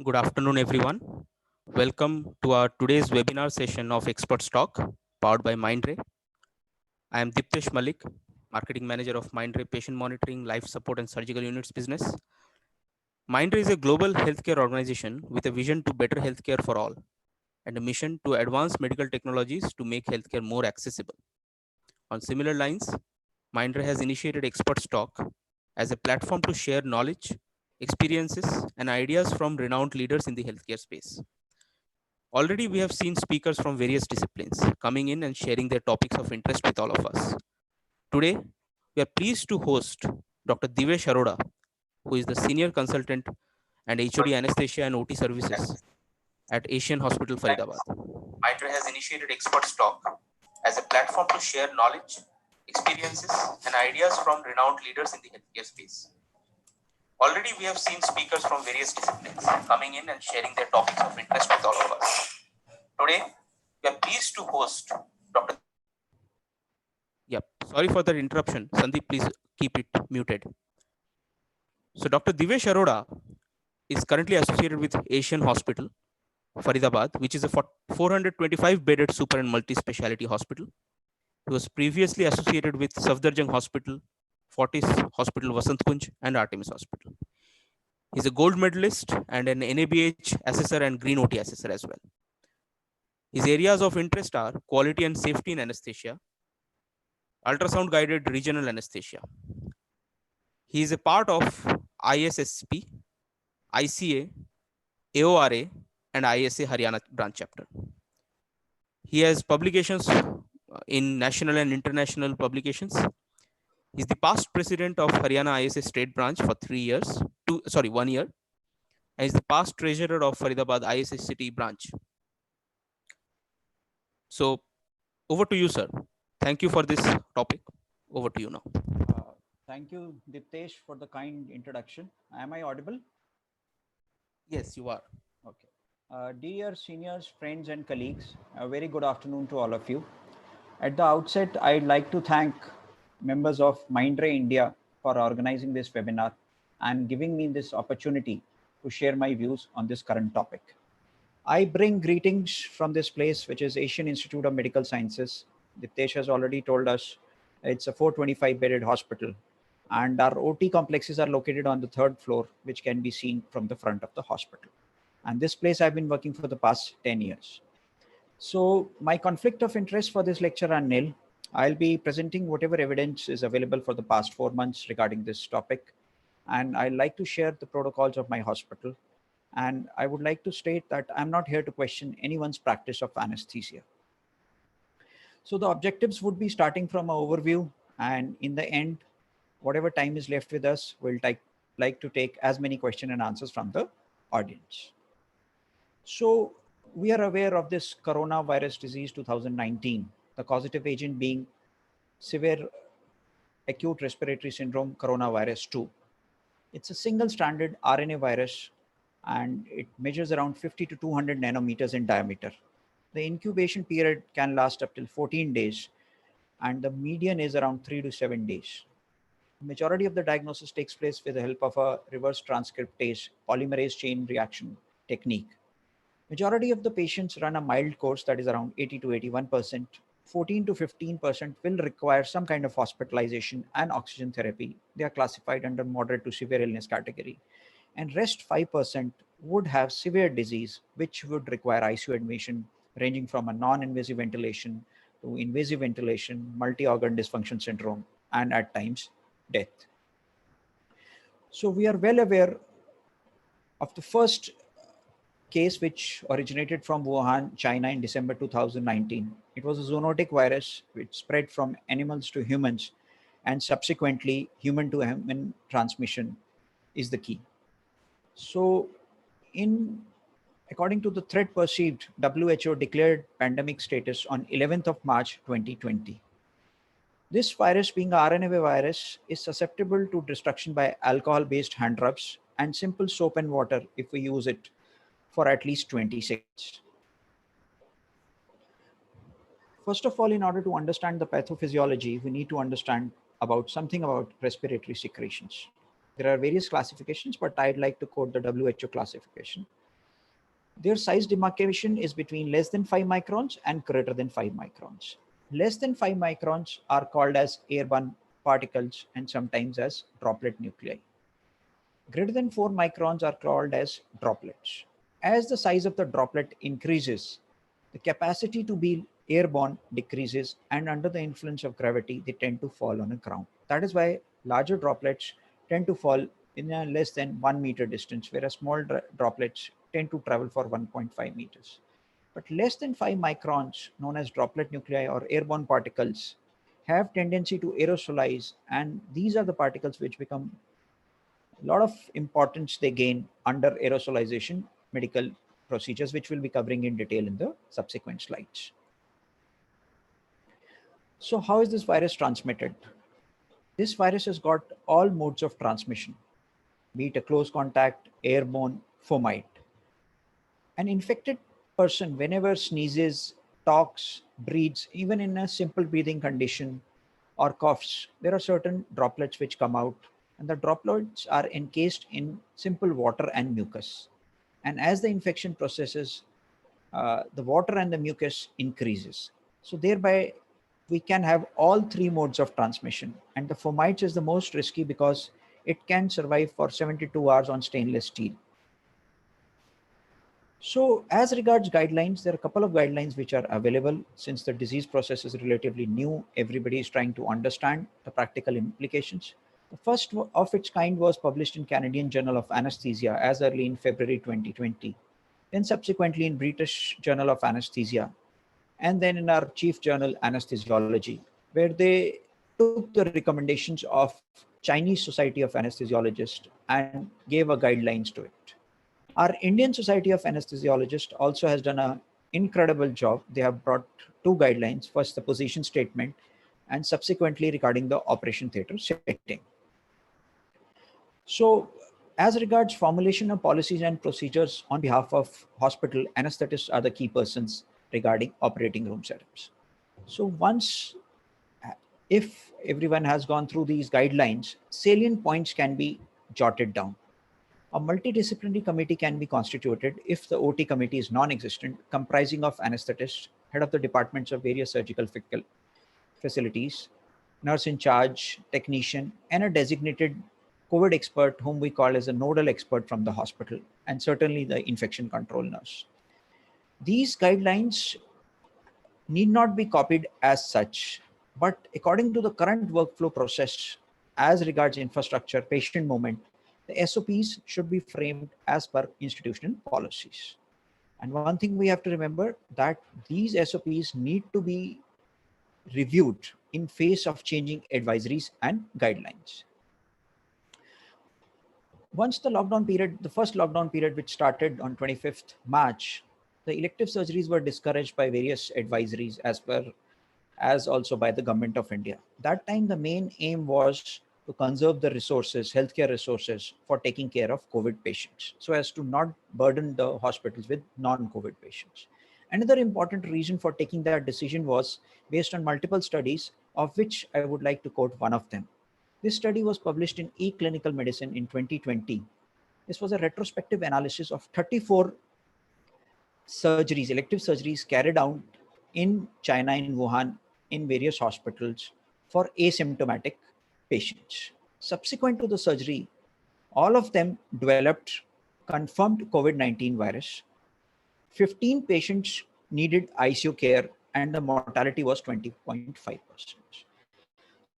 Good afternoon, everyone. Welcome to our today's webinar session of Experts Talk, powered by Mindray. I am Diptesh Malik, Marketing Manager of Mindray Patient Monitoring, Life Support and Surgical Units business. Mindray is a global healthcare organization with a vision to better healthcare for all and a mission to advance medical technologies to make healthcare more accessible. On similar lines, Mindray has initiated Experts Talk as a platform to share knowledge, experiences, and ideas from renowned leaders in the healthcare space. Already, we have seen speakers from various disciplines coming in and sharing their topics of interest with all of us. Today, we are pleased to host Dr. Divesh Arora, who is the Senior Consultant and HOD Anesthesia and OT Services at Asian Hospital, Faridabad. Mindray has initiated Experts Talk as a platform to share knowledge, experiences, and ideas from renowned leaders in the healthcare space. Already, we have seen speakers from various disciplines coming in and sharing their topics of interest with all of us. Today, we are pleased to host Dr. Yep, sorry for the interruption. Sandeep, please keep it muted. So, Dr. Divesh Arora is currently associated with Asian Hospital, Faridabad, which is a 425 bedded super and multi speciality hospital. He was previously associated with Safdarjung Hospital, Fortis Hospital, Vasant Kunj, and Artemis Hospital. He's a gold medalist and an NABH assessor and Green OT assessor as well. His areas of interest are quality and safety in anesthesia, ultrasound guided regional anesthesia. He is a part of ISSP, ICA, AORA, and ISA Haryana branch chapter. He has publications in national and international publications. He is the past president of Haryana ISA state branch for 1 year, and is the past treasurer of Faridabad ISA city branch. So, over to you, sir. Thank you for this topic. Over to you now. Thank you, Diptesh, for the kind introduction. Am I audible? Yes, you are. Okay. Dear seniors, friends, and colleagues, a very good afternoon to all of you. At the outset, I'd like to thank members of Mindray India for organizing this webinar and giving me this opportunity to share my views on this current topic. I bring greetings from this place, which is Asian Institute of Medical Sciences. Diptesh has already told us it's a 425 bedded hospital, and our OT complexes are located on the 3rd floor, which can be seen from the front of the hospital. And this place I've been working for the past 10 years. So my conflict of interest for this lecture are nil. I'll be presenting whatever evidence is available for the past 4 months regarding this topic. And I like to share the protocols of my hospital. And I would like to state that I'm not here to question anyone's practice of anesthesia. So the objectives would be starting from an overview, and in the end, whatever time is left with us, we'll like to take as many questions and answers from the audience. So we are aware of this coronavirus disease 2019, the causative agent being severe acute respiratory syndrome coronavirus 2. It's a single-stranded RNA virus, and it measures around 50 to 200 nanometers in diameter. The incubation period can last up till 14 days, and the median is around 3 to 7 days. The majority of the diagnosis takes place with the help of a reverse transcriptase polymerase chain reaction technique. Majority of the patients run a mild course, that is around 80 to 81%. 14 to 15% will require some kind of hospitalization and oxygen therapy. They are classified under moderate to severe illness category. And rest 5% would have severe disease, which would require ICU admission, ranging from a non-invasive ventilation to invasive ventilation, multi-organ dysfunction syndrome, and at times death. So we are well aware of the first case which originated from Wuhan, China in December 2019. It was a zoonotic virus which spread from animals to humans, and subsequently human to human transmission is the key. So according to the threat perceived, WHO declared pandemic status on 11th of March 2020. This virus, being an RNA virus, is susceptible to destruction by alcohol-based hand rubs and simple soap and water if we use it for at least 20 seconds. First of all, in order to understand the pathophysiology, we need to understand something about respiratory secretions. There are various classifications, but I'd like to quote the WHO classification. Their size demarcation is between less than 5 microns and greater than 5 microns. Less than 5 microns are called as airborne particles and sometimes as droplet nuclei. Greater than 4 microns are called as droplets. As the size of the droplet increases, the capacity to be airborne decreases, and under the influence of gravity, they tend to fall on the ground. That is why larger droplets tend to fall in a less than 1 meter distance, whereas small droplets tend to travel for 1.5 meters. But less than 5 microns, known as droplet nuclei or airborne particles, have tendency to aerosolize, and these are the particles which become a lot of importance they gain under aerosolization medical procedures, which we'll be covering in detail in the subsequent slides. So how is this virus transmitted? This virus has got all modes of transmission, be it a close contact, airborne, fomite. An infected person, whenever sneezes, talks, breathes, even in a simple breathing condition or coughs, there are certain droplets which come out, and the droplets are encased in simple water and mucus. And as the infection processes, the water and the mucus increases. So thereby, we can have all three modes of transmission. And the fomites is the most risky because it can survive for 72 hours on stainless steel. So as regards guidelines, there are a couple of guidelines which are available. Since the disease process is relatively new, everybody is trying to understand the practical implications. The first of its kind was published in Canadian Journal of Anesthesia as early in February 2020, then subsequently in British Journal of Anesthesia, and then in our chief journal, Anesthesiology, where they took the recommendations of Chinese Society of Anesthesiologists and gave a guidelines to it. Our Indian Society of Anesthesiologists also has done an incredible job. They have brought two guidelines, first the position statement and subsequently regarding the operation theater setting. So as regards formulation of policies and procedures on behalf of hospital, anesthetists are the key persons regarding operating room setups. So once, if everyone has gone through these guidelines, salient points can be jotted down. A multidisciplinary committee can be constituted if the OT committee is non-existent, comprising of anesthetists, head of the departments of various surgical facilities, nurse in charge, technician, and a designated COVID expert whom we call as a nodal expert from the hospital, and certainly the infection control nurse. These guidelines need not be copied as such, but according to the current workflow process, as regards infrastructure, patient movement, the SOPs should be framed as per institutional policies. And one thing we have to remember that these SOPs need to be reviewed in face of changing advisories and guidelines. Once the lockdown period, the first lockdown period, which started on 25th March, the elective surgeries were discouraged by various advisories as also by the government of India. That time, the main aim was to conserve the resources, healthcare resources for taking care of COVID patients, so as to not burden the hospitals with non-COVID patients. Another important reason for taking that decision was based on multiple studies, of which I would like to quote one of them. This study was published in eClinical Medicine in 2020. This was a retrospective analysis of 34 surgeries, elective surgeries carried out in China, in Wuhan, in various hospitals for asymptomatic patients. Subsequent to the surgery, all of them developed confirmed COVID-19 virus. 15 patients needed ICU care and the mortality was 20.5%.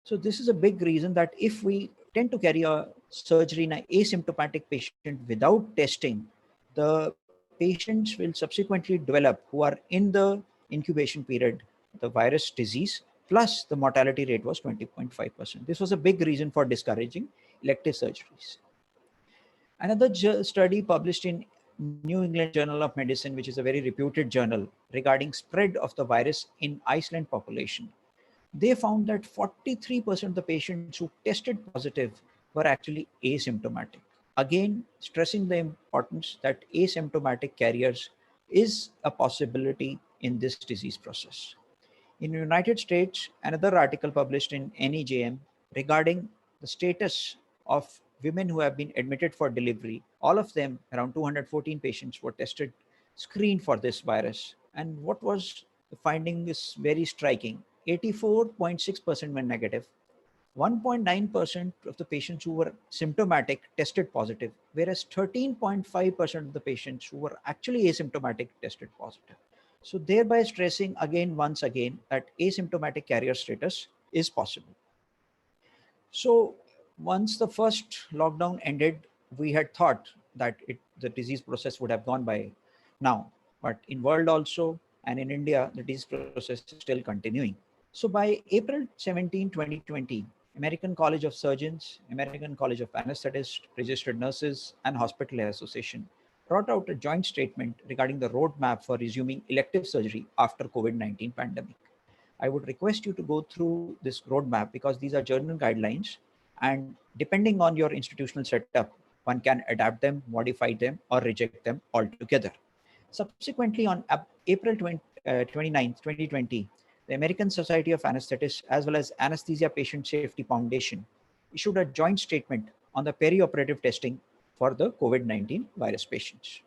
So this is a big reason that if we tend to carry a surgery in an asymptomatic patient without testing, the patients will subsequently develop, who are in the incubation period, the virus disease, plus the mortality rate was 20.5%. This was a big reason for discouraging elective surgeries. Another study published in New England Journal of Medicine, which is a very reputed journal, regarding spread of the virus in Iceland population, they found that 43% of the patients who tested positive were actually asymptomatic. Again, stressing the importance that asymptomatic carriers is a possibility in this disease process. In the United States, another article published in NEJM regarding the status of women who have been admitted for delivery, all of them, around 214 patients, were tested screened for this virus. And what was the finding is very striking. 84.6% were negative. 1.9% of the patients who were symptomatic tested positive, whereas 13.5% of the patients who were actually asymptomatic tested positive. So thereby stressing again, once again, that asymptomatic carrier status is possible. So once the first lockdown ended, we had thought that the disease process would have gone by now. But in world also and in India, the disease process is still continuing. So by April 17, 2020, American College of Surgeons, American College of Anesthetists, registered nurses, and hospital association brought out a joint statement regarding the roadmap for resuming elective surgery after COVID-19 pandemic. I would request you to go through this roadmap because these are journal guidelines, and depending on your institutional setup, one can adapt them, modify them, or reject them altogether. Subsequently, on April 29th, 2020, the American Society of Anesthetists as well as Anesthesia Patient Safety Foundation issued a joint statement on the peri-operative testing for the COVID-19 virus patients.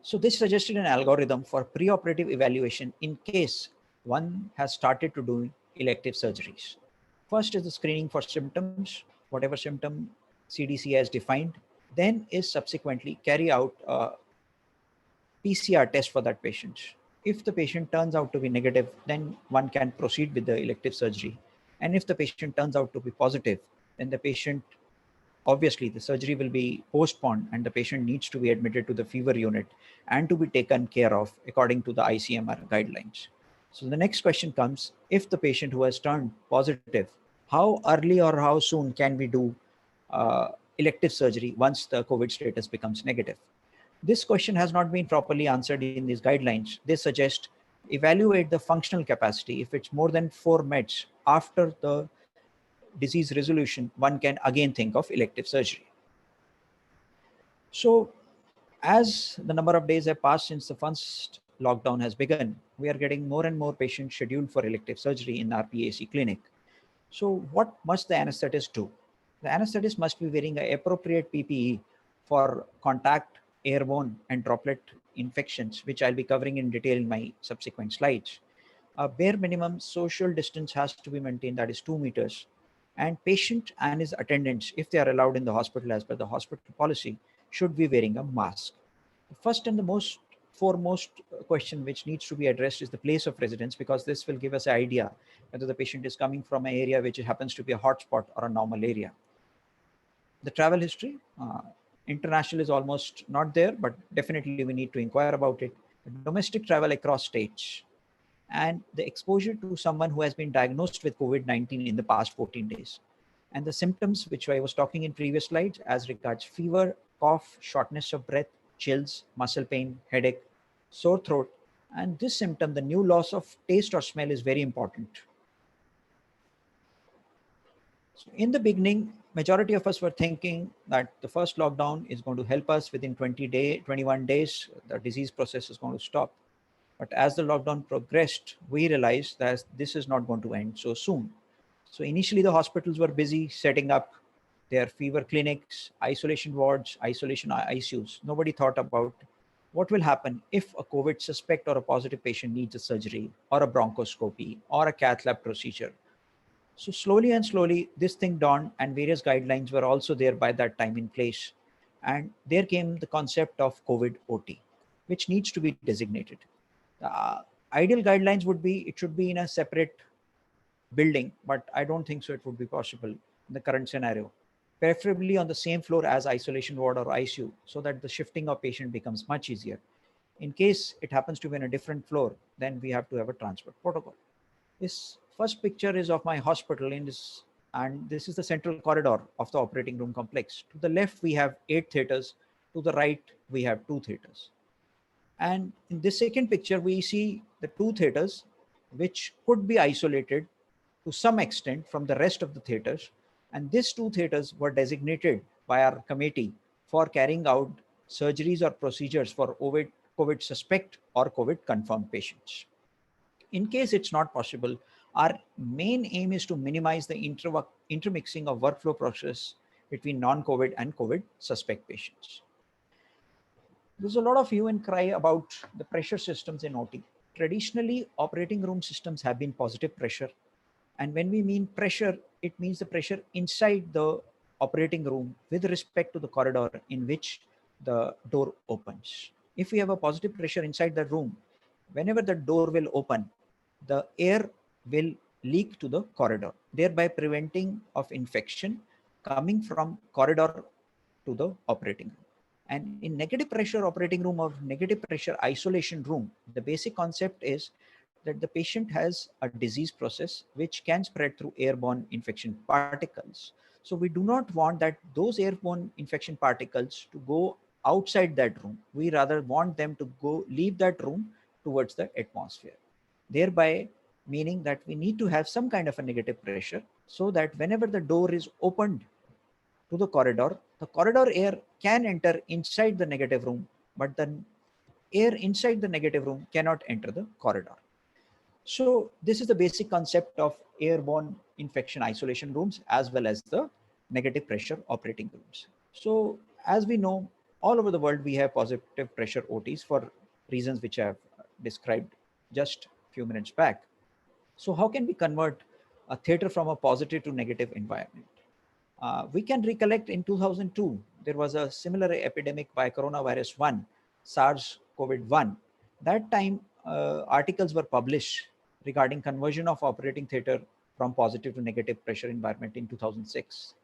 So this suggested an algorithm for pre-operative evaluation in case one has started to do elective surgeries. First is the screening for symptoms, whatever symptom CDC has defined. Then is subsequently carry out a PCR test for that patient. If the patient turns out to be negative, then one can proceed with the elective surgery. And if the patient turns out to be positive, then the patient, obviously the surgery will be postponed and the patient needs to be admitted to the fever unit and to be taken care of according to the ICMR guidelines. So the next question comes, if the patient who has turned positive, how early or how soon can we do elective surgery once the COVID status becomes negative? This question has not been properly answered in these guidelines. They suggest evaluate the functional capacity. If it's more than 4 meds after the disease resolution, one can again think of elective surgery. So as the number of days have passed since the first lockdown has begun, we are getting more and more patients scheduled for elective surgery in our PAC clinic. So what must the anesthetist do? The anesthetist must be wearing an appropriate PPE for contact, airborne, and droplet infections, which I'll be covering in detail in my subsequent slides. A bare minimum social distance has to be maintained, that is 2 meters. And patient and his attendants, if they are allowed in the hospital as per the hospital policy, should be wearing a mask. The first and the most foremost question which needs to be addressed is the place of residence, because this will give us an idea whether the patient is coming from an area which happens to be a hotspot or a normal area. The travel history, international is almost not there, but definitely we need to inquire about it. Domestic travel across states, and the exposure to someone who has been diagnosed with COVID-19 in the past 14 days. And the symptoms which I was talking in previous slides as regards fever, cough, shortness of breath, chills, muscle pain, headache, sore throat. And this symptom, the new loss of taste or smell, is very important. So in the beginning, majority of us were thinking that the first lockdown is going to help us within 21 days, the disease process is going to stop. But as the lockdown progressed, we realized that this is not going to end so soon. So initially the hospitals were busy setting up their fever clinics, isolation wards, isolation ICUs. Nobody thought about what will happen if a COVID suspect or a positive patient needs a surgery or a bronchoscopy or a cath lab procedure. So slowly and slowly, this thing dawned, and various guidelines were also there by that time in place. And there came the concept of COVID OT, which needs to be designated. The ideal guidelines would be it should be in a separate building, but I don't think so it would be possible in the current scenario. Preferably on the same floor as isolation ward or ICU, so that the shifting of patient becomes much easier. In case it happens to be in a different floor, then we have to have a transport protocol. This first picture is of my hospital in this, and this is the central corridor of the operating room complex. To the left, we have 8 theaters. To the right, we have 2 theaters. And in this second picture, we see the 2 theaters, which could be isolated to some extent from the rest of the theaters. And these 2 theaters were designated by our committee for carrying out surgeries or procedures for COVID suspect or COVID confirmed patients. In case it's not possible, our main aim is to minimize the intermixing of workflow process between non-COVID and COVID suspect patients. There's a lot of hue and cry about the pressure systems in OT. Traditionally, operating room systems have been positive pressure. And when we mean pressure, it means the pressure inside the operating room with respect to the corridor in which the door opens. If we have a positive pressure inside the room, whenever the door will open, the air will leak to the corridor, thereby preventing of infection coming from corridor to the operating room. And in negative pressure operating room or negative pressure isolation room, the basic concept is that the patient has a disease process which can spread through airborne infection particles. So we do not want that those airborne infection particles to go outside that room. We rather want them to go leave that room towards the atmosphere, thereby meaning that we need to have some kind of a negative pressure so that whenever the door is opened to the corridor air can enter inside the negative room, but the air inside the negative room cannot enter the corridor. So this is the basic concept of airborne infection isolation rooms as well as the negative pressure operating rooms. So as we know, all over the world, we have positive pressure OTs for reasons which I have described just a few minutes back. So how can we convert a theater from a positive to negative environment? We can recollect in 2002, there was a similar epidemic by coronavirus 1, SARS-CoV-1. That time, articles were published regarding conversion of operating theater from positive to negative pressure environment in 2006.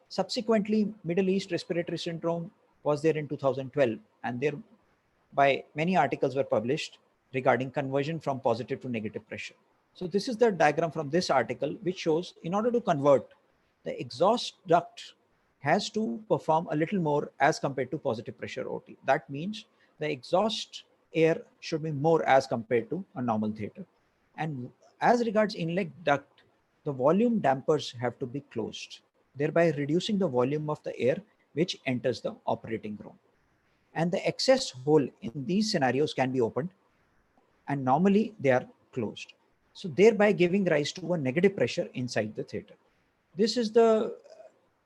Subsequently, Middle East respiratory syndrome was there in 2012, and thereby many articles were published regarding conversion from positive to negative pressure. So this is the diagram from this article, which shows in order to convert, the exhaust duct has to perform a little more as compared to positive pressure OT. That means the exhaust air should be more as compared to a normal theater. And as regards inlet duct, the volume dampers have to be closed, thereby reducing the volume of the air which enters the operating room. And the excess hole in these scenarios can be opened, and normally they are closed. So thereby giving rise to a negative pressure inside the theater. This is the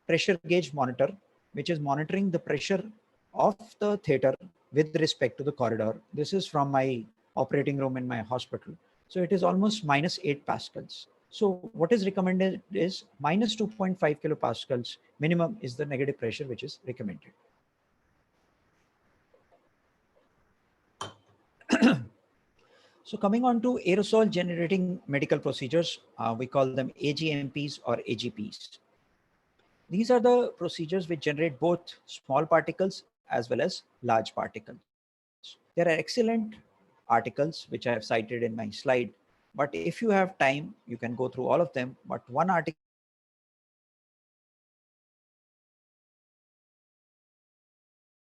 pressure gauge monitor, which is monitoring the pressure of the theater with respect to the corridor. This is from my operating room in my hospital. So it is almost minus 8 pascals. So what is recommended is minus 2.5 kilopascals minimum is the negative pressure which is recommended. So coming on to aerosol generating medical procedures, we call them AGMPs or AGPs. These are the procedures which generate both small particles as well as large particles. There are excellent articles which I have cited in my slide, but if you have time, you can go through all of them. But one article which I have cited just below, it lists the various procedures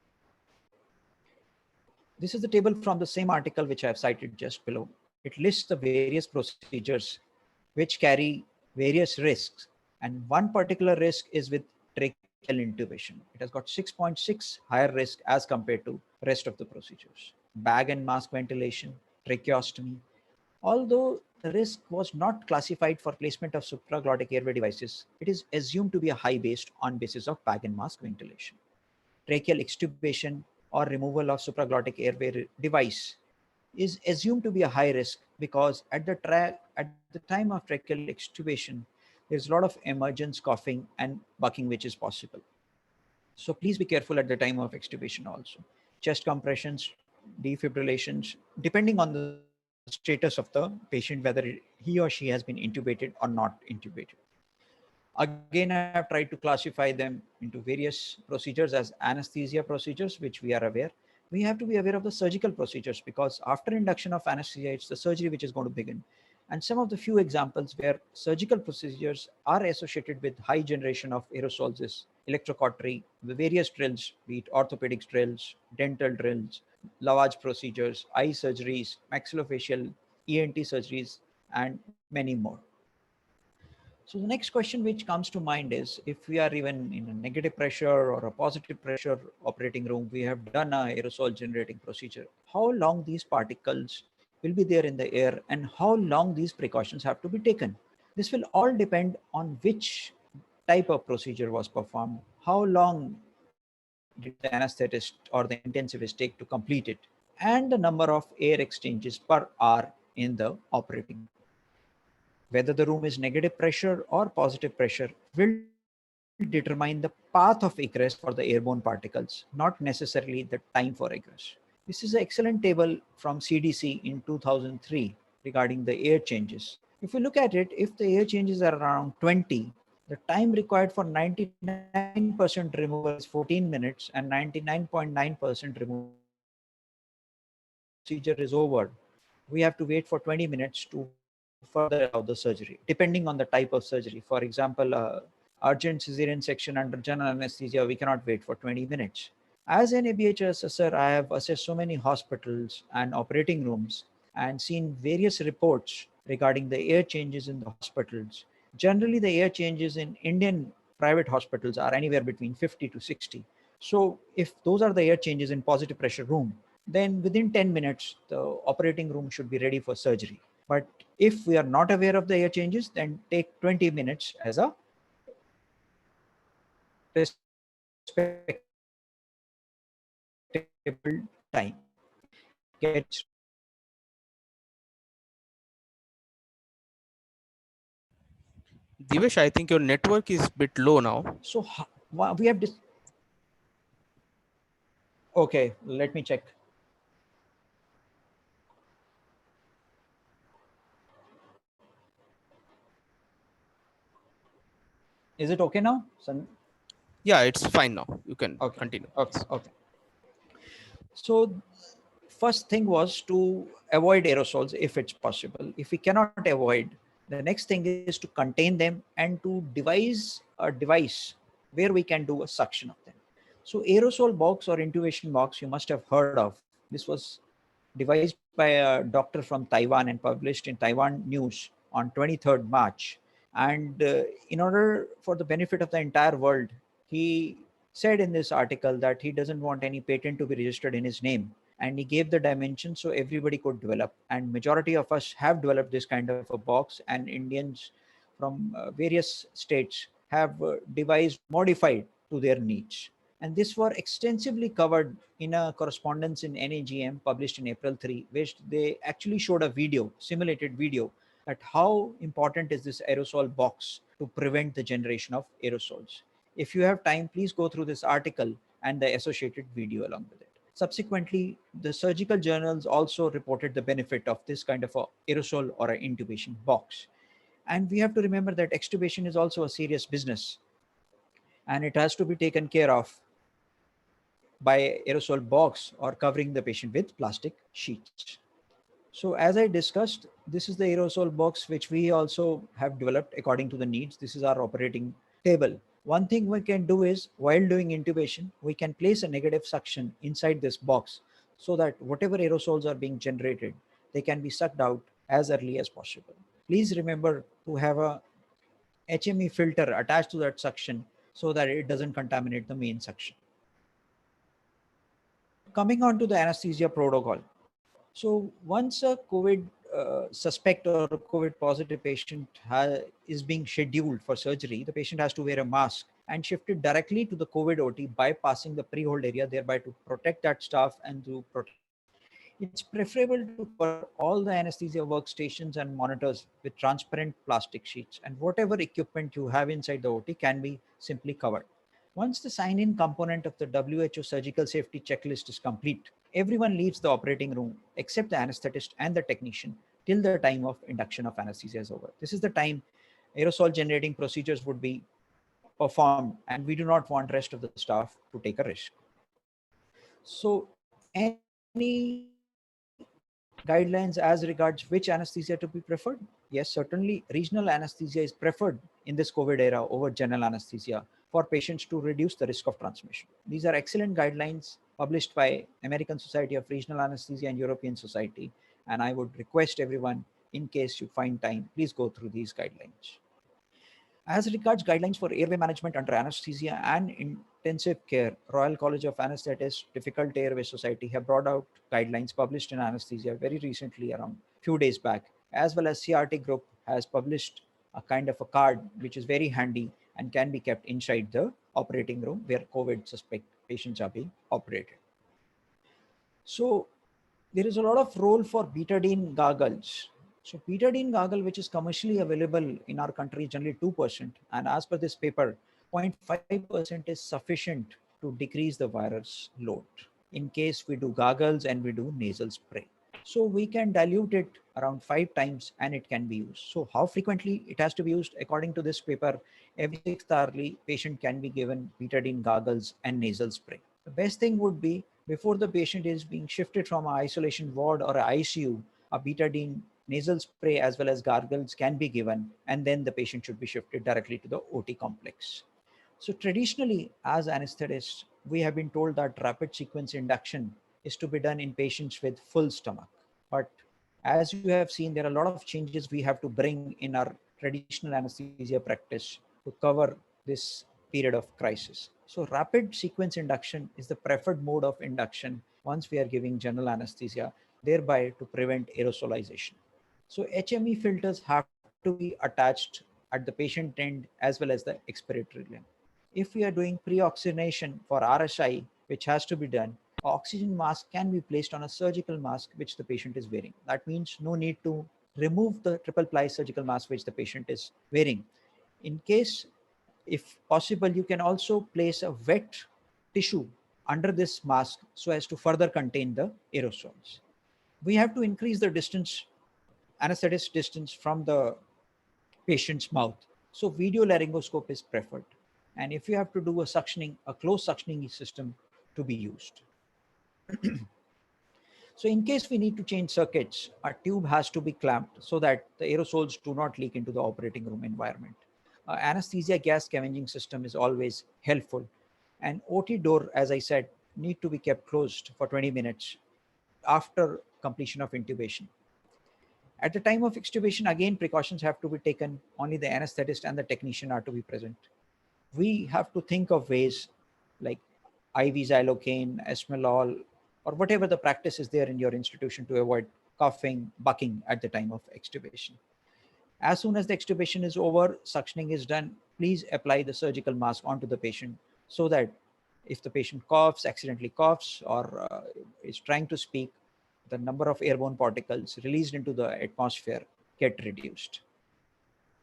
which carry various risks. This is the table from the same article which I have cited just below. It lists the various procedures which carry various risks. And one particular risk is with tracheal intubation. It has got 6.6 higher risk as compared to rest of the procedures. Bag and mask ventilation, tracheostomy. Although the risk was not classified for placement of supraglottic airway devices, it is assumed to be a high based on basis of bag and mask ventilation. Tracheal extubation or removal of supraglottic airway device is assumed to be a high risk because at the time of tracheal extubation, there's a lot of emergence, coughing, and bucking which is possible. So please be careful at the time of extubation also. Chest compressions, defibrillations, depending on the status of the patient, whether he or she has been intubated or not intubated. Again, I have tried to classify them into various procedures as anesthesia procedures, which we are aware. We have to be aware of the surgical procedures because after induction of anesthesia, it's the surgery which is going to begin. And some of the few examples where surgical procedures are associated with high generation of aerosols is electrocautery, the various drills, be it orthopedic drills, dental drills, lavage procedures, eye surgeries, maxillofacial, ENT surgeries, and many more. So the next question which comes to mind is if we are even in a negative pressure or a positive pressure operating room, we have done a aerosol generating procedure. How long these particles will be there in the air and how long these precautions have to be taken? This will all depend on which type of procedure was performed, how long you did the anesthetist or the intensivist take to complete it, and the number of air exchanges per hour in the operating room. Whether the room is negative pressure or positive pressure will determine the path of egress for the airborne particles, not necessarily the time for egress. This is an excellent table from CDC in 2003 regarding the air changes. If we look at it, if the air changes are around 20, the time required for 99% removal is 14 minutes and 99.9% removal is 2 minutes. Once the procedure is over, we have to wait for 20 minutes to further allow the surgery, depending on the type of surgery. For example, urgent cesarean section under general anesthesia, we cannot wait for 20 minutes. As an ABH assessor, I have assessed so many hospitals and operating rooms and seen various reports regarding the air changes in the hospitals. Generally, the air changes in Indian private hospitals are anywhere between 50 to 60. So, if those are the air changes in positive pressure room, then within 10 minutes, the operating room should be ready for surgery. But if we are not aware of the air changes, then take 20 minutes as a respectable time. Get it straight. Divesh, I think your network is a bit low now. So we have this. Okay, let me check. Is it okay now? Yeah, it's fine now. You can Okay, continue, okay, please. okay. So first thing was to avoid aerosols if it's possible. If we cannot avoid, the next thing is to contain them and to devise a device where we can do a suction of them. So aerosol box or intubation box you must have heard of. This was devised by a doctor from Taiwan and published in Taiwan News on 23rd March. And in order for the benefit of the entire world, he said in this article that he doesn't want any patent to be registered in his name, and he gave the dimension so everybody could develop, and majority of us have developed this kind of a box, and Indians from various states have devised modified to their needs, and this were extensively covered in a correspondence in NAGM published in April 3, which they actually showed a video, simulated video, at how important is this aerosol box to prevent the generation of aerosols. If you have time, please go through this article and the associated video along with it. Subsequently, the surgical journals also reported the benefit of this kind of a aerosol or an intubation box. And we have to remember that extubation is also a serious business, and it has to be taken care of by aerosol box or covering the patient with plastic sheets. So as I discussed, this is the aerosol box which we also have developed according to the needs. This is our operating table. One thing we can do is while doing intubation, we can place a negative suction inside this box so that whatever aerosols are being generated, they can be sucked out as early as possible. Please remember to have a HME filter attached to that suction so that it doesn't contaminate the main suction. Coming on to the anesthesia protocol. So once a COVID suspect or a COVID positive patient is being scheduled for surgery, the patient has to wear a mask and shifted directly to the COVID OT, bypassing the pre-hold area, thereby to protect that staff and to protect the patient. It's preferable to cover all the anesthesia workstations and monitors with transparent plastic sheets, and whatever equipment you have inside the OT can be simply covered. Once the sign-in component of the WHO surgical safety checklist is complete, everyone leaves the operating room except the anesthetist and the technician till the time of induction of anesthesia is over. This is the time aerosol generating procedures would be performed, and we do not want rest of the staff to take a risk. So any guidelines as regards which anesthesia to be preferred? Yes, certainly regional anesthesia is preferred in this COVID era over general anesthesia for patients to reduce the risk of transmission. These are excellent guidelines published by American Society of Regional Anesthesia and European Society, and I would request everyone, in case you find time, please go through these guidelines. As regards guidelines for airway management under anesthesia and intensive care, Royal College of Anesthetists, Difficult Airway Society have brought out guidelines published in anesthesia very recently, around few days back, as well as CRT group has published a kind of a card which is very handy and can be kept inside the operating room where COVID suspect patients are being operated. So there is a lot of role for betadine gargles. So betadine gargle, which is commercially available in our country, is generally 2%. And as per this paper, 0.5% is sufficient to decrease the virus load in case we do gargles and we do nasal spray. So we can dilute it around 5 times and it can be used. So how frequently it has to be used? According to this paper, every 6th hourly patient can be given betadine gargles and nasal spray. The best thing would be before the patient is being shifted from an isolation ward or an ICU, a betadine nasal spray as well as gargles can be given, and then the patient should be shifted directly to the OT complex. So traditionally, as anesthetists, we have been told that rapid sequence induction is to be done in patients with full stomach. But as you have seen, there are a lot of changes we have to bring in our traditional anesthesia practice to cover this period of crisis. So rapid sequence induction is the preferred mode of induction once we are giving general anesthesia, thereby to prevent aerosolization. So HME filters have to be attached at the patient end as well as the expiratory limb. If we are doing pre-oxygenation for RSI, which has to be done, oxygen mask can be placed on a surgical mask which the patient is wearing. That means no need to remove the triple ply surgical mask which the patient is wearing. In case, if possible, you can also place a wet tissue under this mask so as to further contain the aerosols. We have to increase the distance, anesthetist distance from the patient's mouth. So video laryngoscope is preferred. And if you have to do a suctioning, a closed suctioning system to be used. So in case we need to change circuits, a tube has to be clamped so that the aerosols do not leak into the operating room environment. Anesthesia gas scavenging system is always helpful. And OT door, as I said, need to be kept closed for 20 minutes after completion of intubation. At the time of extubation, again, precautions have to be taken. Only the anesthetist and the technician are to be present. We have to think of ways like IV xylocaine, esmolol, or whatever the practice is there in your institution to avoid coughing, bucking at the time of extubation. As soon as the extubation is over, suctioning is done, please apply the surgical mask onto the patient so that if the patient coughs, accidentally coughs, or is trying to speak, the number of airborne particles released into the atmosphere get reduced.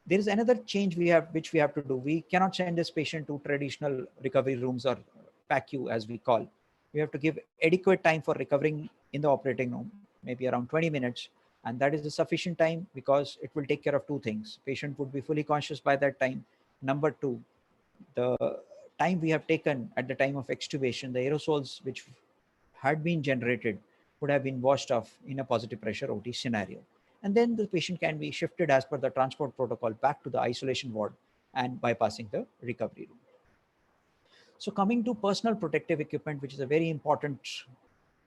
There is another change which we have to do. We cannot send this patient to traditional recovery rooms or PACU as we call. We have to give adequate time for recovering in the operating room, maybe around 20 minutes. And that is a sufficient time because it will take care of two things. Patient would be fully conscious by that time. Number two, the time we have taken at the time of extubation, the aerosols which had been generated would have been washed off in a positive pressure OT scenario. And then the patient can be shifted as per the transport protocol back to the isolation ward and bypassing the recovery room. So coming to personal protective equipment, which is a very important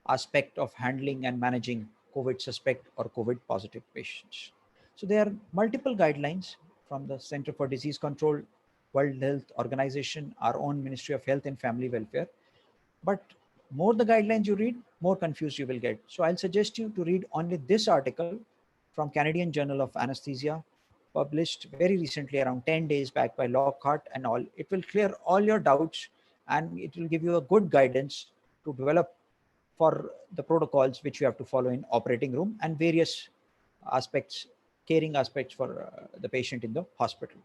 aspect of handling and managing COVID suspect or COVID positive patients. So there are multiple guidelines from the Center for Disease Control, World Health Organization, our own Ministry of Health and Family Welfare. But more the guidelines you read, more confused you will get. So I'll suggest you to read only this article from Canadian Journal of Anesthesia, published very recently, around 10 days back by Lockhart and all. It will clear all your doubts and it will give you a good guidance to develop for the protocols which you have to follow in operating room and various aspects, caring aspects for the patient in the hospital.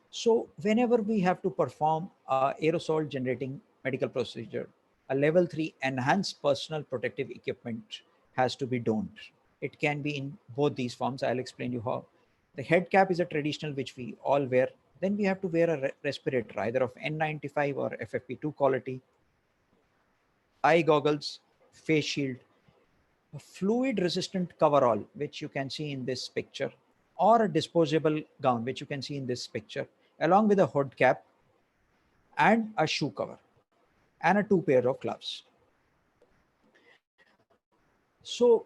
So whenever we have to perform aerosol generating medical procedure, a level 3 enhanced personal protective equipment has to be donned. It can be in both these forms. I'll explain you how. The head cap is a traditional which we all wear. Then we have to wear a respirator, either of N95 or FFP2 quality, eye goggles, face shield, a fluid resistant coverall, which you can see in this picture, or a disposable gown, which you can see in this picture, along with a hood cap and a shoe cover and a 2 pair of gloves. So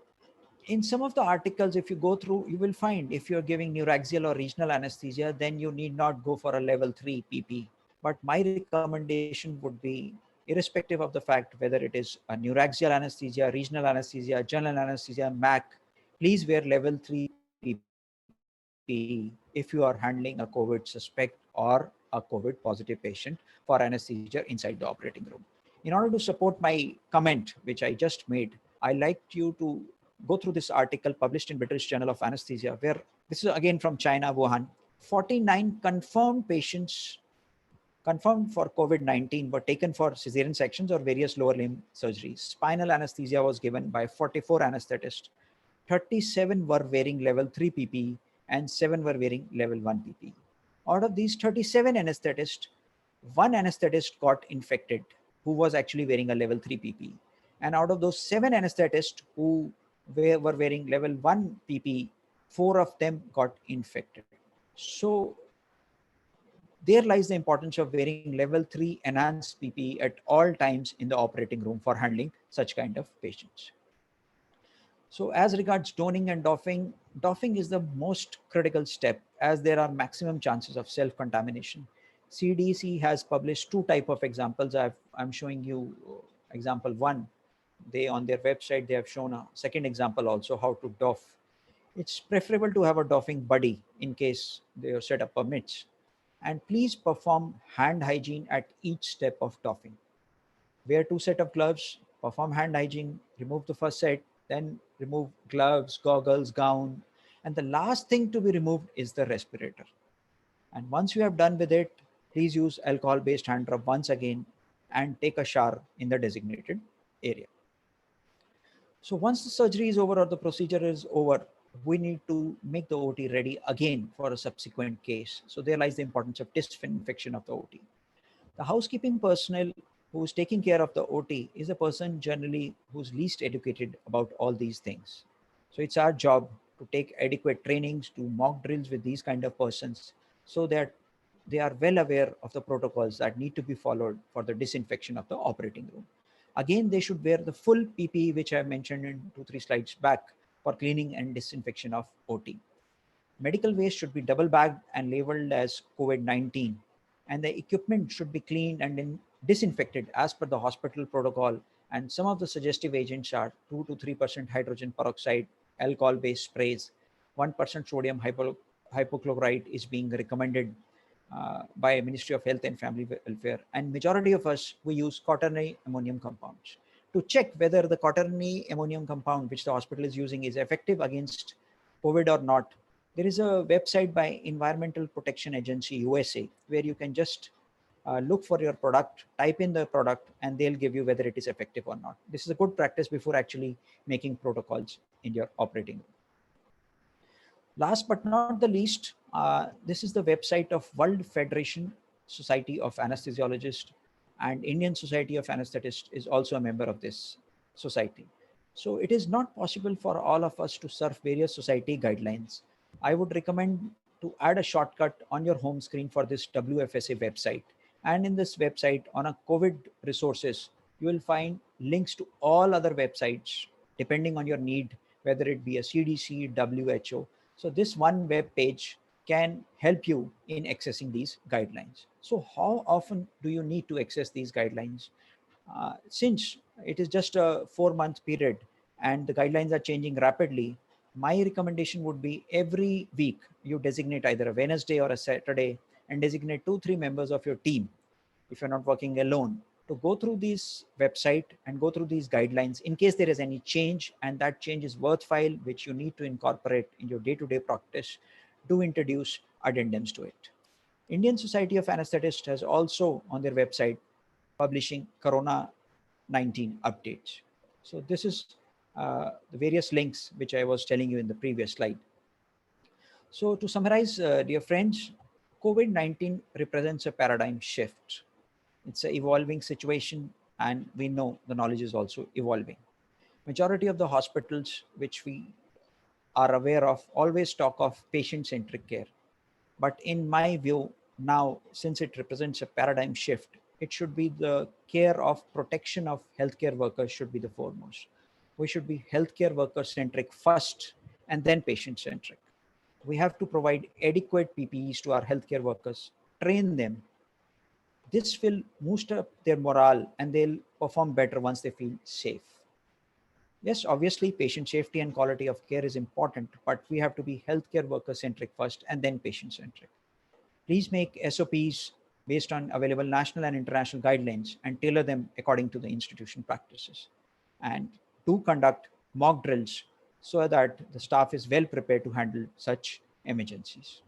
in some of the articles, if you go through, you will find if you're giving neuraxial or regional anesthesia, then you need not go for a level 3 PP. But my recommendation would be, irrespective of the fact whether it is a neuraxial anesthesia, regional anesthesia, general anesthesia, MAC, please wear level 3 PPE if you are handling a COVID suspect or a COVID positive patient. a COVID positive patient for anesthesia inside the operating room. In order to support my comment, which I just made, I like you to go through this article published in British Journal of Anesthesia, where this is again from China, Wuhan. 49 confirmed patients confirmed for COVID-19 were taken for cesarean sections or various lower limb surgeries. Spinal anesthesia was given by 44 anesthetists. 37 were wearing level 3 PPE and 7 were wearing level 1 PPE. Out of these 37 anesthetists, one anesthetist got infected who was actually wearing a level 3 PPE. And out of those 7 anesthetists who were wearing level 1 PPE, 4 of them got infected. So there lies the importance of wearing level 3 enhanced PPE at all times in the operating room for handling such kind of patients. So as regards donning and doffing, doffing is the most critical step as there are maximum chances of self-contamination. CDC has published 2 type of examples. I'm showing you example 1. They on their website, they have shown a second example also how to doff. It's preferable to have a doffing buddy in case their setup permits. And please perform hand hygiene at each step of doffing. Wear 2 sets of gloves, perform hand hygiene, remove the first set, then remove gloves, goggles, gown. And the last thing to be removed is the respirator. And once you have done with it, please use alcohol-based hand rub once again and take a shower in the designated area. So once the surgery is over or the procedure is over, we need to make the OT ready again for a subsequent case. So there lies the importance of disinfection of the OT. The housekeeping personnel who's taking care of the OT is a person generally who's least educated about all these things. So it's our job to take adequate trainings, to mock drills with these kind of persons so that they are well aware of the protocols that need to be followed for the disinfection of the operating room. Again, they should wear the full PPE, which I mentioned in 2-3 slides back for cleaning and disinfection of OT. Medical waste should be double bagged and labeled as COVID-19, and the equipment should be cleaned and disinfected as per the hospital protocol. And some of the suggestive agents are 2 to 3% hydrogen peroxide, alcohol-based sprays, 1% sodium hypochlorite is being recommended by Ministry of Health and Family Welfare. And majority of us, we use quaternary ammonium compounds. To check whether the quaternary ammonium compound which the hospital is using is effective against COVID or not, there is a website by Environmental Protection Agency USA where you can just look for your product, type in the product, and they'll give you whether it is effective or not. This is a good practice before actually making protocols in your operating room. Last but not the least, this is the website of World Federation Society of Anesthesiologists, and Indian Society of Anesthetists is also a member of this society. So it is not possible for all of us to surf various society guidelines. I would recommend to add a shortcut on your home screen for this WFSA website. And in this website on a COVID resources, you will find links to all other websites depending on your need, whether it be a CDC, WHO. So this one web page can help you in accessing these guidelines. So how often do you need to access these guidelines? Since it is just a 4-month period and the guidelines are changing rapidly, my recommendation would be every week you designate either a Wednesday or a Saturday and designate 2-3 members of your team, if you're not working alone, to go through this website and go through these guidelines in case there is any change and that change is worthwhile, which you need to incorporate in your day-to-day practice, do introduce addendums to it. Indian Society of Anesthetists has also on their website publishing Corona-19 updates. So this is the various links which I was telling you in the previous slide. So to summarize, dear friends, COVID-19 represents a paradigm shift. It's an evolving situation, and we know the knowledge is also evolving. Majority of the hospitals which we are aware of always talk of patient-centric care. But in my view, now, since it represents a paradigm shift, it should be the care of protection of healthcare workers should be the foremost. We should be healthcare worker centric first and then patient centric. We have to provide adequate PPEs to our healthcare workers, train them. This will boost up their morale and they'll perform better once they feel safe. Yes, obviously, patient safety and quality of care is important, but we have to be healthcare worker centric first and then patient centric. Please make SOPs based on available national and international guidelines and tailor them according to the institution practices. And to conduct mock drills so that the staff is well prepared to handle such emergencies.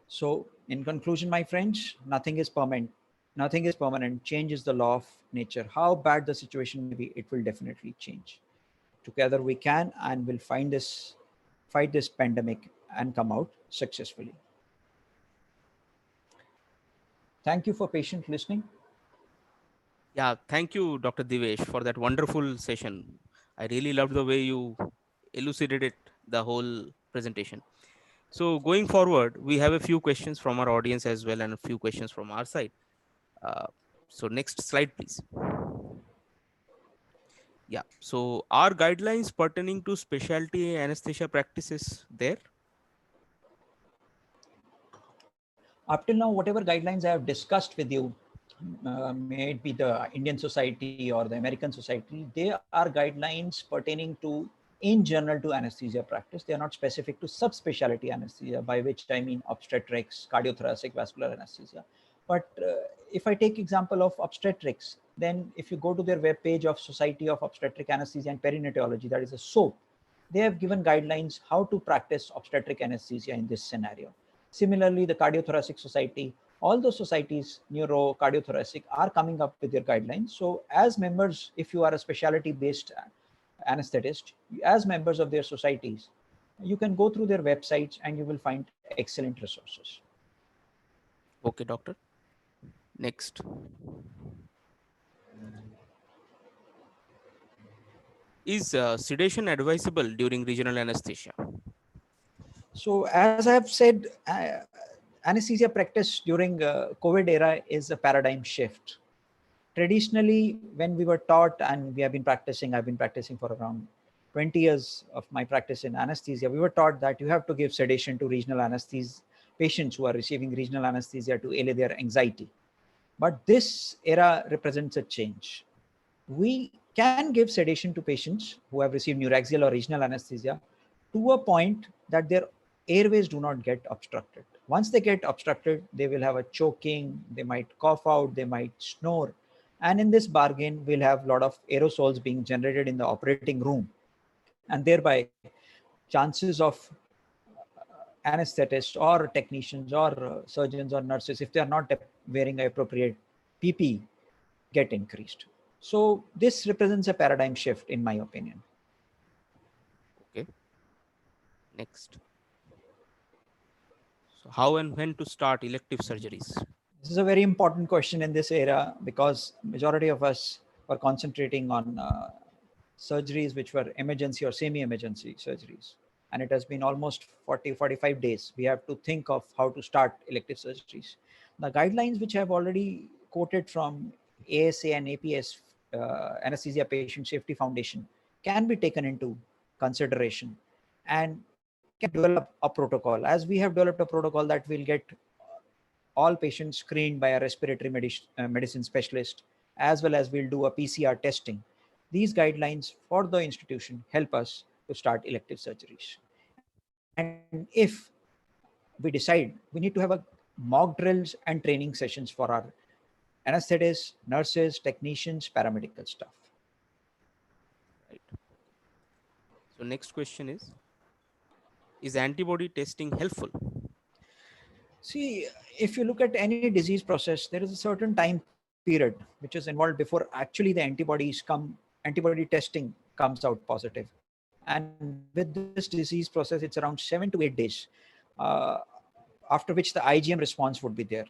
So, in conclusion, my friends, nothing is permanent. Nothing is permanent. Change is the law of nature. How bad the situation may be, it will definitely change. Together we can and will fight this pandemic and come out successfully. Thank you for patient listening. Yeah, thank you, Dr. Divesh, for that wonderful session. I really loved the way you elucidated the whole presentation. So, going forward, we have a few questions from our audience as well, and a few questions from our side. Uh, so, next slide, please. Yeah. So, are guidelines pertaining to specialty anesthesia practices there? Up till now, whatever guidelines I have discussed with you, may it be the Indian society or the American society, they are guidelines pertaining to, in general, to anesthesia practice. They are not specific to subspecialty anesthesia, by which I mean obstetrics, cardiothoracic, vascular anesthesia. But if I take example of obstetrics, then if you go to their web page of Society of Obstetric Anesthesia and Perinatology, that is a SOAP, they have given guidelines how to practice obstetric anesthesia in this scenario. Similarly, the Cardiothoracic Society, all those societies, neuro, cardiothoracic, are coming up with their guidelines. So, as members, if you are a specialty based anesthetist, as members of their societies, you can go through their websites and you will find excellent resources. Okay, doctor. Next. Is sedation advisable during regional anesthesia? So, as I have said, anesthesia practice during COVID era is a paradigm shift. Traditionally, when we were taught, and we have been practicing, I've been practicing for around 20 years of my practice in anesthesia, we were taught that you have to give sedation to regional anesthesia patients who are receiving regional anesthesia to allay their anxiety. But this era represents a change. We can give sedation to patients who have received neuraxial or regional anesthesia to a point that their airways do not get obstructed. Once they get obstructed, they will have a choking, they might cough out, they might snore. And in this bargain, we'll have a lot of aerosols being generated in the operating room. And thereby, chances of anesthetists or technicians or surgeons or nurses, if they are not wearing appropriate PPE, get increased. So this represents a paradigm shift, in my opinion. Okay. Next. So, how and when to start elective surgeries? This is a very important question in this era because majority of us were concentrating on surgeries which were emergency or semi-emergency surgeries. And it has been almost 40-45 days. We have to think of how to start elective surgeries. The guidelines which I have already quoted from ASA and APS, Anesthesia Patient Safety Foundation, can be taken into consideration and can develop a protocol. As we have developed a protocol that will get all patients screened by a respiratory medicine specialist, as well as we'll do a PCR testing. These guidelines for the institution help us to start elective surgeries. And if we decide, we need to have a mock drills and training sessions for our anesthetists, nurses, technicians, paramedical staff. Right. So, next question is antibody testing helpful? See, if you look at any disease process, there is a certain time period which is involved before actually the antibody testing comes out positive. And with this disease process, it's around 7 to 8 days, uh, after which the IgM response would be there.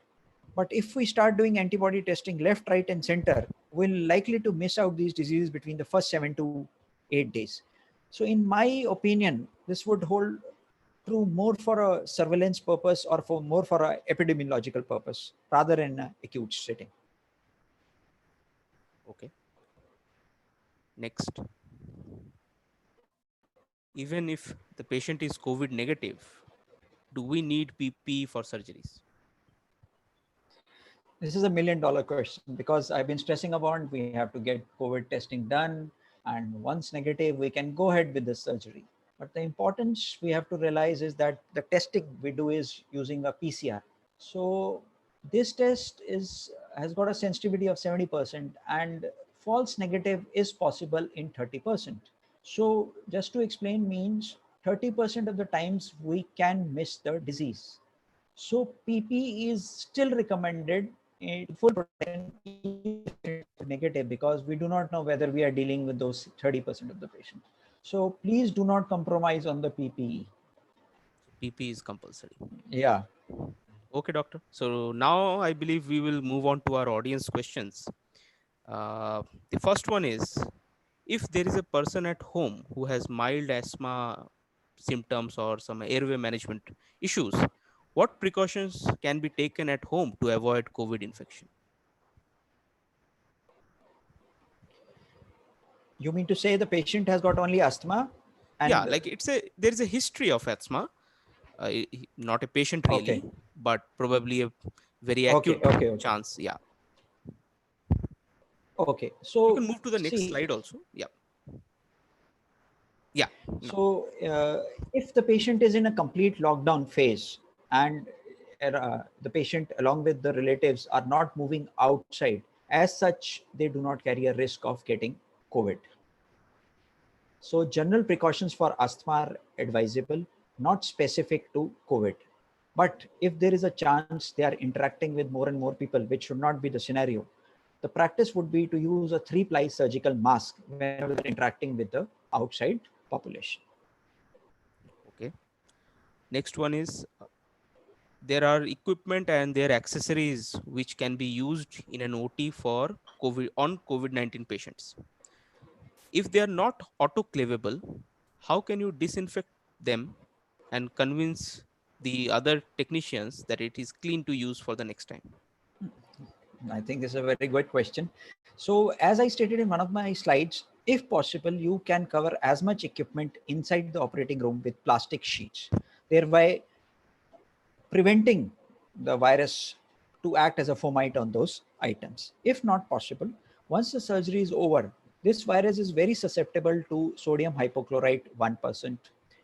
But if we start doing antibody testing left, right, and center, we're likely to miss out these diseases between the first 7 to 8 days. So, in my opinion, this would hold true more for a surveillance purpose or for more for a epidemiological purpose rather than an acute setting. Okay. Next. Even if the patient is COVID negative, do we need PP for surgeries? This is $1 million question because I've been stressing about we have to get COVID testing done, and once negative, we can go ahead with the surgery. But the importance we have to realize is that the testing we do is using a PCR. So This test has got a sensitivity of 70% and false negative is possible in 30%. So just to explain means 30% of the times we can miss the disease. So PP is still recommended in full protection even if the patient is negative, because we do not know whether we are dealing with those 30% of the patient. So please do not compromise on the PPE. PP is compulsory. Yeah. Okay, doctor. So now I believe we will move on to our audience questions. The first one is, if there is a person at home who has mild asthma symptoms or some airway management issues, what precautions can be taken at home to avoid COVID infection? You mean to say the patient has got only asthma Yeah, and like there is a history of asthma, not a patient really, okay, but probably a very okay, acute okay, okay, chance. Yeah, okay. you So can move to the next see, slide also. Yeah, yeah, no. so if the patient is in a complete lockdown phase and the patient along with the relatives are not moving outside, as such, they do not carry a risk of getting COVID. So general precautions for asthma are advisable, not specific to COVID. But if there is a chance they are interacting with more and more people, which should not be the scenario, the practice would be to use a 3-ply surgical mask whenever they're interacting with the outside population. Okay. Next one is, there are equipment and their accessories which can be used in an OT for COVID-19 patients. If they are not autoclavable, how can you disinfect them and convince the other technicians that it is clean to use for the next time? I think this is a very good question. So, as I stated in one of my slides, if possible, you can cover as much equipment inside the operating room with plastic sheets, thereby preventing the virus to act as a fomite on those items. If not possible, once the surgery is over, this virus is very susceptible to sodium hypochlorite 1%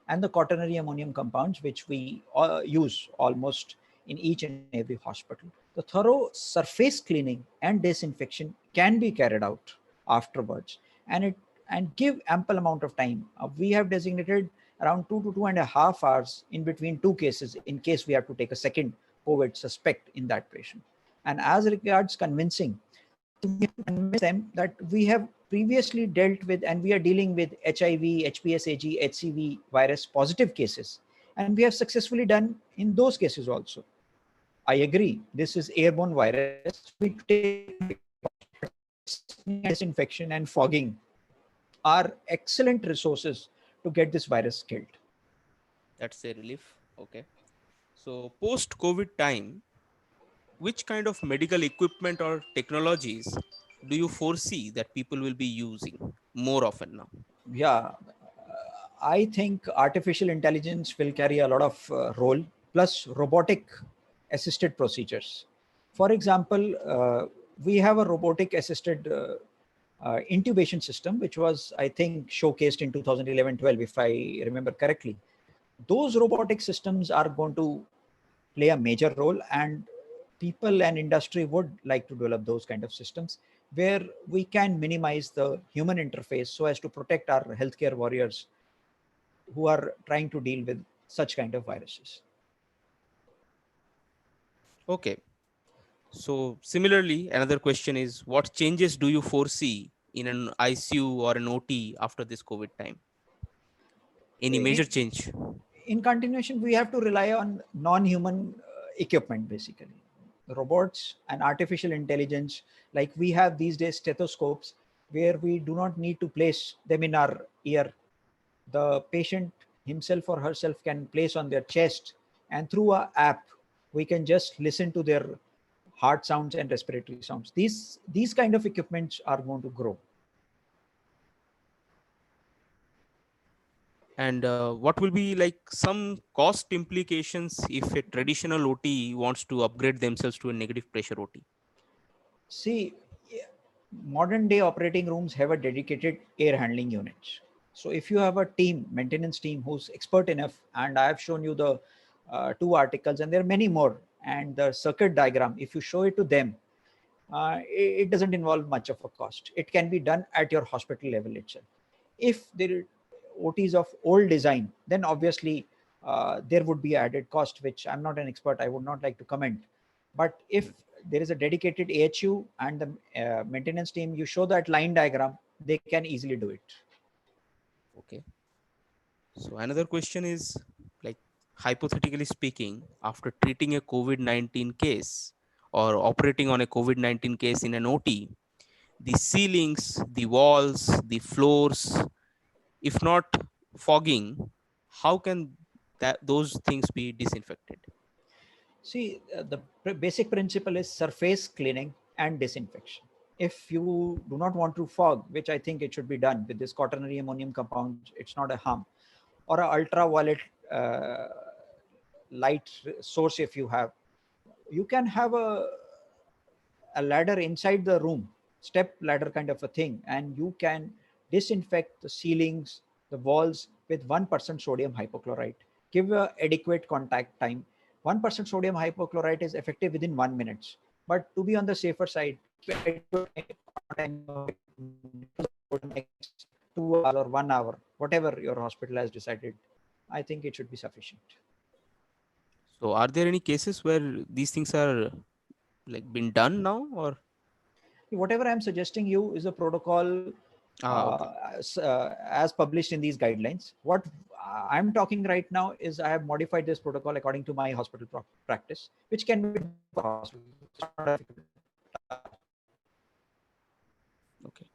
and the quaternary ammonium compounds, which we use almost in each and every hospital. The thorough surface cleaning and disinfection can be carried out afterwards, and it and give ample amount of time. We have designated around 2 to 2.5 hours in between two cases in case we have to take a second COVID suspect in that patient. And as regards convincing, so we have to convince them that we have previously dealt with and we are dealing with HIV, HPSAG, HCV virus positive cases, and we have successfully done in those cases also. I agree, this is airborne virus, so we need to take precautions, but testing and disinfection and fogging are excellent resources to get this virus killed. That's a relief. Okay. So, post COVID time, which kind of medical equipment or technologies do you foresee that people will be using more often now? Yeah, I think artificial intelligence will carry a lot of role, plus robotic assisted procedures. For example, we have a robotic assisted intubation system, which was, I think, showcased in 2011-12, if I remember correctly. Those robotic systems are going to play a major role, and people and industry would like to develop those kind of systems where we can minimize the human interface so as to protect our healthcare warriors who are trying to deal with such kind of viruses. Okay. So, similarly, another question is, what changes do you foresee in an ICU or an OT after this COVID time? Any major In, change? in continuation, we have to rely on non-human equipment, basically robots and artificial intelligence. Like we have these days stethoscopes where we do not need to place them in our ear. The patient himself or herself can place on their chest, and through a app we can just listen to their heart sounds and respiratory sounds. These kind of equipments are going to grow. And what will be like some cost implications if a traditional OT wants to upgrade themselves to a negative pressure OT? See, modern day operating rooms have a dedicated air handling unit. So if you have a team, maintenance team who's expert enough, and I have shown you the two articles, and there are many more, and the circuit diagram, if you show it to them, it doesn't involve much of a cost. It can be done at your hospital level itself. If there OTs of old design, then obviously there would be added cost, which I'm not an expert, I would not like to comment. But if there is a dedicated AHU and the maintenance team, you show that line diagram, they can easily do it. Okay. So another question is, like, hypothetically speaking, after treating a COVID-19 case or operating on a COVID-19 case in an OT, the ceilings, the walls, the floors, if not fogging, how can that those things be disinfected? See, the basic principle is surface cleaning and disinfection. If you do not want to fog, which I think it should be done with this quaternary ammonium compounds, it's not a harm, or a ultraviolet uh, light source if you have, you can have a ladder inside the room, step ladder kind of a thing, and you can disinfect the ceilings, the walls with 1% sodium hypochlorite. Give a adequate contact time. 1% sodium hypochlorite is effective within 1 minute. But to be on the safer side, keep adequate contact time of it for the next 2 hours or 1 hour, whatever your hospital has decided. I think it should be sufficient. So are there any cases where these things are like been done now, or Whatever I'm suggesting you is a protocol okay. as published in these guidelines. What I'm talking right now is I have modified this protocol according to my hospital practice, which can be done for hospitals. It's not a difficult task. Okay.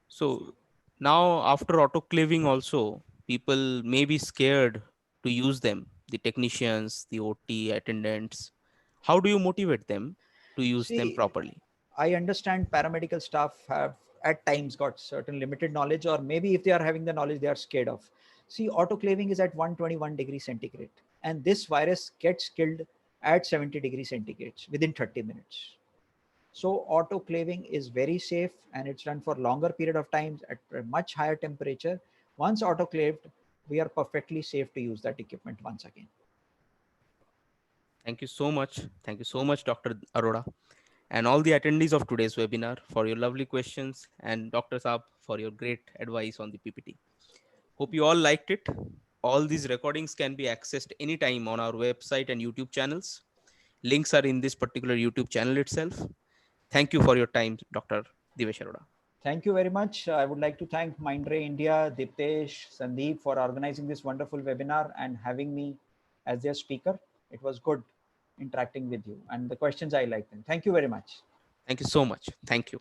So now after autoclaving also, people may be scared to use them, the technicians, the OT attendants. How do you motivate them to use them See, properly? I understand paramedical staff have at times got certain limited knowledge, or maybe if they are having the knowledge, they are scared of. See, autoclaving is at 121 degrees centigrade, and this virus gets killed at 70 degrees centigrade within 30 minutes. So autoclaving is very safe and it's done for longer period of times at a much higher temperature. Once autoclaved, we are perfectly safe to use that equipment once again. Thank you so much. Thank you so much, Dr. Arora, and all the attendees of today's webinar for your lovely questions, and Dr. Saab for your great advice on the PPT. Hope you all liked it. All these recordings can be accessed anytime on our website and YouTube channels. Links are in this particular YouTube channel itself. Thank you for your time, Dr. Divesh Arora. Thank you very much. I would like to thank Mindray India, Diptesh, Sandeep for organizing this wonderful webinar and having me as their speaker. It was good interacting with you and the questions I liked them. Thank you very much. Thank you so much. Thank you.